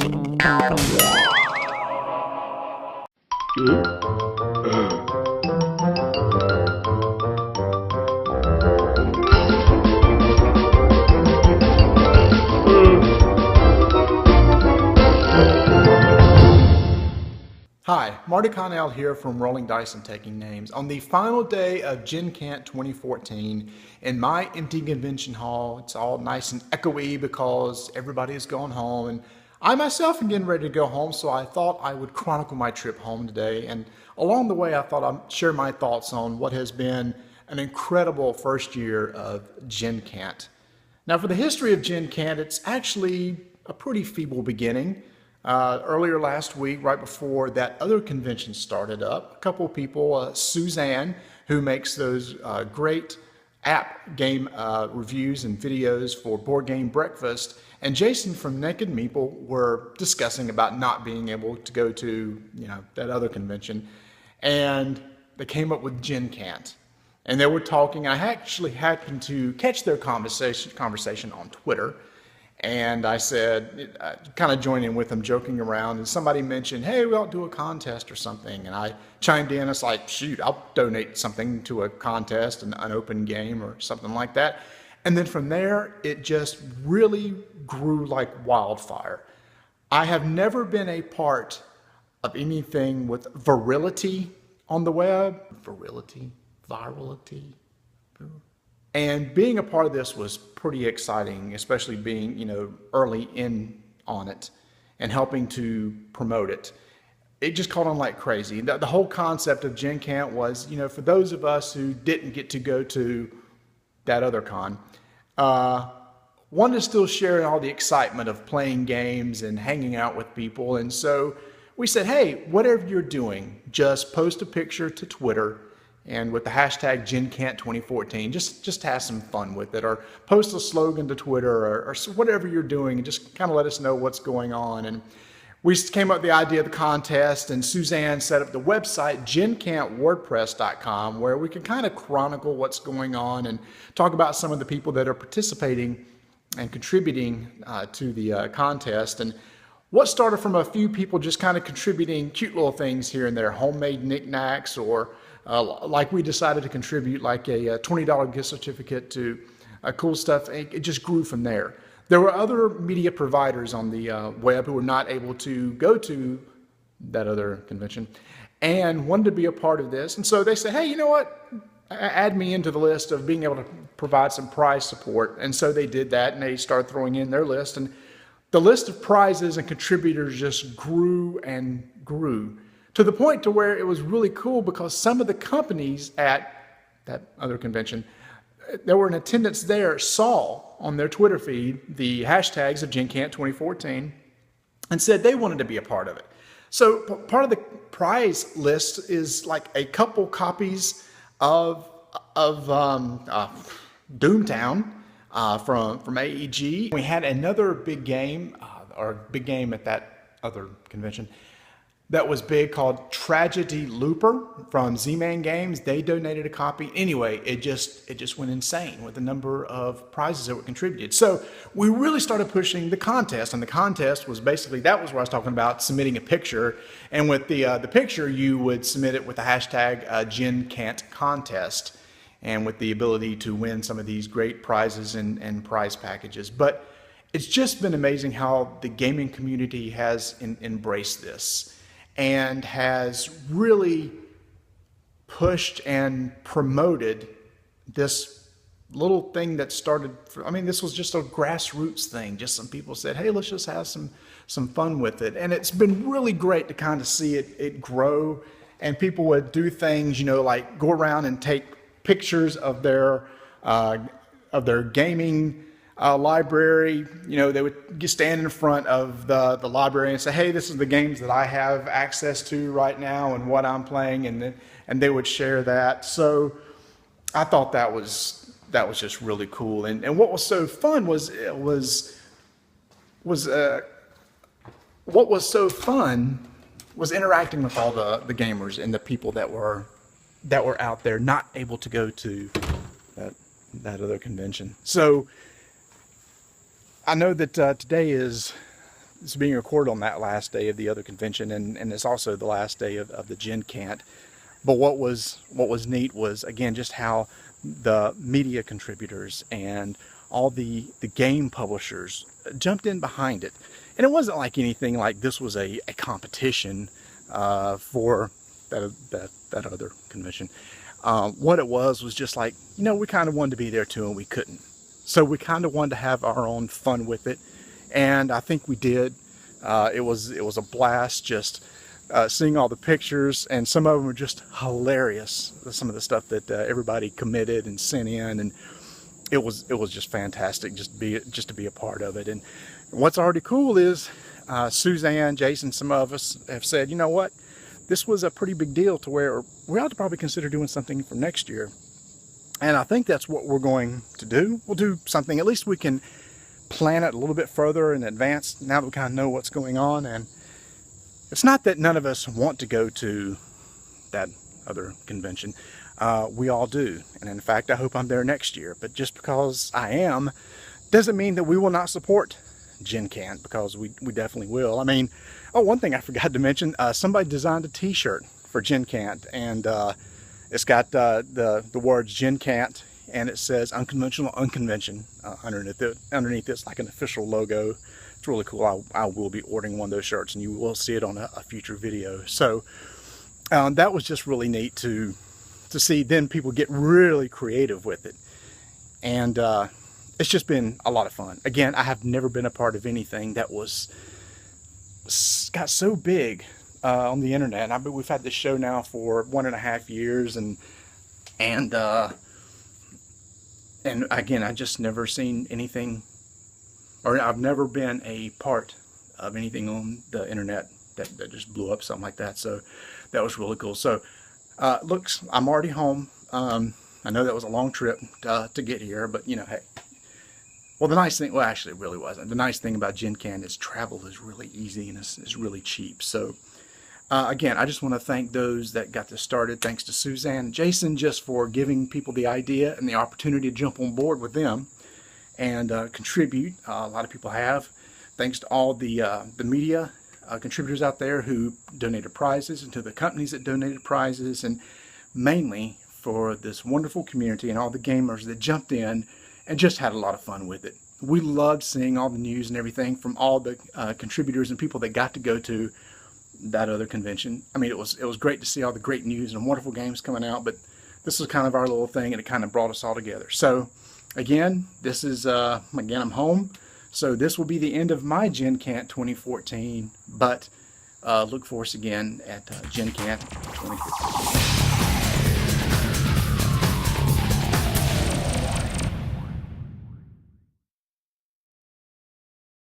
Hi, Marty here from Rolling Dice and Taking Names. On the final day of Gen Cant 2014, in my empty convention hall, it's all nice and echoey because everybody has gone home, and I myself am getting ready to go home, so I thought I would chronicle my trip home today. And along the way, I thought I'd share my thoughts on what has been an incredible first year of Gen Cant. Now, for the history of Gen Cant, it's actually a pretty feeble beginning. Earlier last week, right before that other convention started up, a couple of people, Suzanne, who makes those great app game reviews and videos for Board Game Breakfast, and Jason from Naked Meeple were discussing about not being able to go to, that other convention, and they came up with Gen Cant. And they were talking. I actually happened to catch their conversation on Twitter. And I said, kind of joining with them, joking around, and somebody mentioned, hey, we ought to do a contest or something. And I chimed in, it's like, shoot, I'll donate something to a contest, an open game or something like that. And then from there, it just really grew like wildfire. I have never been a part of anything with virility on the web. Virality. And being a part of this was pretty exciting, especially being, early in on it and helping to promote it. It just caught on like crazy. The whole concept of Gen Cant was, for those of us who didn't get to go to that other con, wanted to still share all the excitement of playing games and hanging out with people. And so we said, hey, whatever you're doing, just post a picture to Twitter and with the hashtag GenCant2014, just have some fun with it, or post a slogan to Twitter, or whatever you're doing, and just kind of let us know what's going on. And we came up with the idea of the contest, and Suzanne set up the website, GenCantWordPress.com, where we can kind of chronicle what's going on and talk about some of the people that are participating and contributing to the contest. And what started from a few people just kind of contributing cute little things here and there, homemade knickknacks, or like we decided to contribute like a $20 gift certificate to Cool Stuff Inc. It just grew from there. There were other media providers on the web who were not able to go to that other convention and wanted to be a part of this. And so they said, hey, you know what? Add me into the list of being able to provide some prize support. And so they did that, and they started throwing in their list. And the list of prizes and contributors just grew and grew, to the point to where it was really cool because some of the companies at that other convention that were in attendance there saw on their Twitter feed the hashtags of GenCant2014 and said they wanted to be a part of it. So part of the prize list is like a couple copies of Doomtown from AEG. We had another big game, at that other convention, that was big, called Tragedy Looper from Z-Man Games. They donated a copy. Anyway, it just went insane with the number of prizes that were contributed. So we really started pushing the contest, and the contest was basically, that was where I was talking about submitting a picture, and with the picture, you would submit it with the hashtag GenCantContest, and with the ability to win some of these great prizes and prize packages. But it's just been amazing how the gaming community has embraced this and has really pushed and promoted this little thing that started, this was just a grassroots thing. Just some people said, hey, let's just have some fun with it. And it's been really great to kind of see it grow. And people would do things, like go around and take pictures of their gaming library. They would stand in front of the library and say, hey, this is the games that I have access to right now and what I'm playing, and they would share that. So I thought that was just really cool. And what was so fun was interacting with all the gamers and the people that were out there not able to go to that other convention. So I know that today is it's being recorded on that last day of the other convention, and it's also the last day of the Gen Cant. But what was neat was, again, just how the media contributors and all the game publishers jumped in behind it. And it wasn't like anything like this was a competition for that other convention. What it was just like, you know, we kind of wanted to be there too, and we couldn't. So we kind of wanted to have our own fun with it, and I think we did. It was a blast, just seeing all the pictures, and some of them were just hilarious. Some of the stuff that everybody committed and sent in, and it was just fantastic just to be a part of it. And what's already cool is Suzanne, Jason, some of us have said, you know what, this was a pretty big deal to where we ought to probably consider doing something for next year. And I think that's what we're going to do. We'll do something, at least we can plan it a little bit further in advance now that we kind of know what's going on. And it's not that none of us want to go to that other convention. We all do. And in fact, I hope I'm there next year. But just because I am doesn't mean that we will not support Gen Cant, because we definitely will. I mean, oh, one thing I forgot to mention, somebody designed a t-shirt for Gen Cant, and it's got the words Gen Cant, and it says Unconventional Un-Convention underneath it. Underneath it's like an official logo. It's really cool. I will be ordering one of those shirts, and you will see it on a future video. So that was just really neat to see. Then people get really creative with it, and it's just been a lot of fun. Again, I have never been a part of anything that got so big on the internet. I mean, we've had this show now for 1.5 years, and again, I just never seen anything, or I've never been a part of anything on the internet that just blew up something like that. So that was really cool. So looks, I'm already home. I know that was a long trip to get here, but you know, hey. Well, the nice thing, well, actually it really wasn't. The nice thing about Gen Cant is travel is really easy, and it's really cheap. So again, I just want to thank those that got this started. Thanks to Suzanne and Jason just for giving people the idea and the opportunity to jump on board with them and contribute. A lot of people have. Thanks to all the media contributors out there who donated prizes, and to the companies that donated prizes, and mainly for this wonderful community and all the gamers that jumped in and just had a lot of fun with it. We loved seeing all the news and everything from all the contributors and people that got to go to that other convention. I mean, it was great to see all the great news and wonderful games coming out, but this was kind of our little thing, and it kind of brought us all together. So again, this is, again, I'm home. So this will be the end of my Gen Cant 2014, but look for us again at Gen Cant 2015.